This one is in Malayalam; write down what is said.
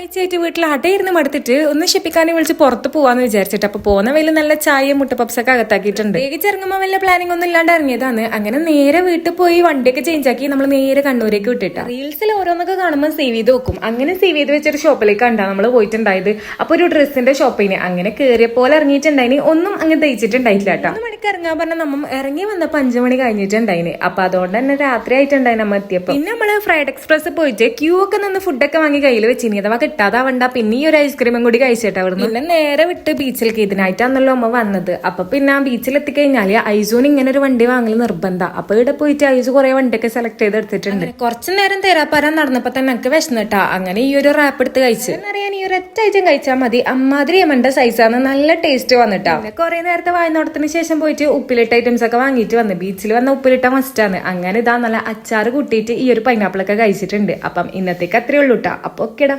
ഒരാഴ്ചയായിട്ട് വീട്ടിൽ അടയിരുന്ന് മടുത്തിട്ട് ഒന്ന് ഷിപ്പിക്കാനെ വിളിച്ച് പുറത്ത് പോവാന്ന് വിചാരിച്ചിട്ട് അപ്പൊ പോകുന്ന വല്ല നല്ല ചായയും മുട്ടപ്പപ്സൊക്കെ അകത്താക്കിയിട്ടുണ്ട്. പ്രത്യേകിച്ച് ഇറങ്ങുമ്പോൾ വല്ല പ്ലാനിങ് ഒന്നും ഇല്ലാണ്ട് ഇറങ്ങിയതാണ്. അങ്ങനെ നേരെ വീട്ടിൽ പോയി വണ്ടിയൊക്കെ ചേഞ്ച് ആക്കി നമ്മൾ നേരെ കണ്ണൂരേക്ക് വിട്ടിട്ടാ. റീൽസിൽ ഓരോന്നൊക്കെ കാണുമ്പോൾ സേവ് ചെയ്ത് വെക്കും. അങ്ങനെ സേവ് ചെയ്ത് വെച്ചൊരു ഷോപ്പിലേക്ക് കണ്ടാ നമ്മൾ പോയിട്ടുണ്ടായത്. അപ്പൊ ഒരു ഡ്രസ്സിന്റെ ഷോപ്പിന് അങ്ങനെ കയറിയ പോലെ ഇറങ്ങിയിട്ടുണ്ടായിന്. ഒന്നും അങ്ങനെ തയ്ച്ചിട്ടുണ്ടായില്ല കേട്ടോ. 3 മണിക്ക് ഇറങ്ങാൻ പറഞ്ഞാൽ നമ്മൾ ഇറങ്ങി വന്നപ്പോ 5 മണി കഴിഞ്ഞിട്ടുണ്ടായിന്. അപ്പൊ അതുകൊണ്ട് തന്നെ രാത്രി ആയിട്ടുണ്ടായി നമ്മ എത്തിയപ്പോ. പിന്നെ നമ്മള് ഫ്രൈഡ് എക്സ്പ്രസ് പോയിട്ട് ക്യൂ ഒക്കെ നിന്ന് ഫുഡൊക്കെ വാങ്ങി കയ്യിൽ വെച്ചിനി. അഥവാ കിട്ടാതാവണ്ട പിന്നെ ഈ ഒരു ഐസ്ക്രീമും കൂടി കഴിച്ചിട്ട് അവിടുന്ന് പിന്നെ നേരെ വിട്ട് ബീച്ചിലേക്ക്. ഇതിനായിട്ടാണല്ലോ അമ്മ വന്നത്. അപ്പൊ പിന്നെ ആ ബീച്ചിൽ എത്തിക്കഴിഞ്ഞാല് ഐസോന് ഇങ്ങനെ ഒരു വണ്ടി വാങ്ങൽ നിർബന്ധം. അപ്പൊ ഇവിടെ പോയിട്ട് ഐസു കുറെ വണ്ടിയൊക്കെ സെലക്ട് ചെയ്ത് എടുത്തിട്ടുണ്ട്. കുറച്ചു നേരം തേരാപ്പാരം നടന്നപ്പോ തന്നെ എനിക്ക് വിശന്നിട്ടാ. അങ്ങനെ ഈ ഒരു റാപ്പ് എടുത്ത് കഴിച്ചു. എന്നറിയാൻ ഈ ഒരു ഒറ്റ ഐറ്റം കഴിച്ചാൽ മതി. അമ്മാതിരി യമന്റെ സൈസാണ്. നല്ല ടേസ്റ്റ് വന്നിട്ടാ. കുറെ നേരത്തെ വായനോടത്തിന് ശേഷം പോയിട്ട് ഉപ്പിലിട്ട ഐറ്റംസ് ഒക്കെ വാങ്ങിയിട്ട് വന്ന്. ബീച്ചിൽ വന്ന ഉപ്പിലിട്ട മസ്റ്റാണ്. അങ്ങനെ ഇതാ നല്ല അച്ചാറ് കൂട്ടിയിട്ട് ഈ ഒരു പൈനാപ്പിൾ ഒക്കെ കഴിച്ചിട്ടുണ്ട്. അപ്പം ഇന്നത്തേക്ക് അത്രേ ഉള്ളൂ ട്ടാ. അപ്പൊ ഓക്കേടാ.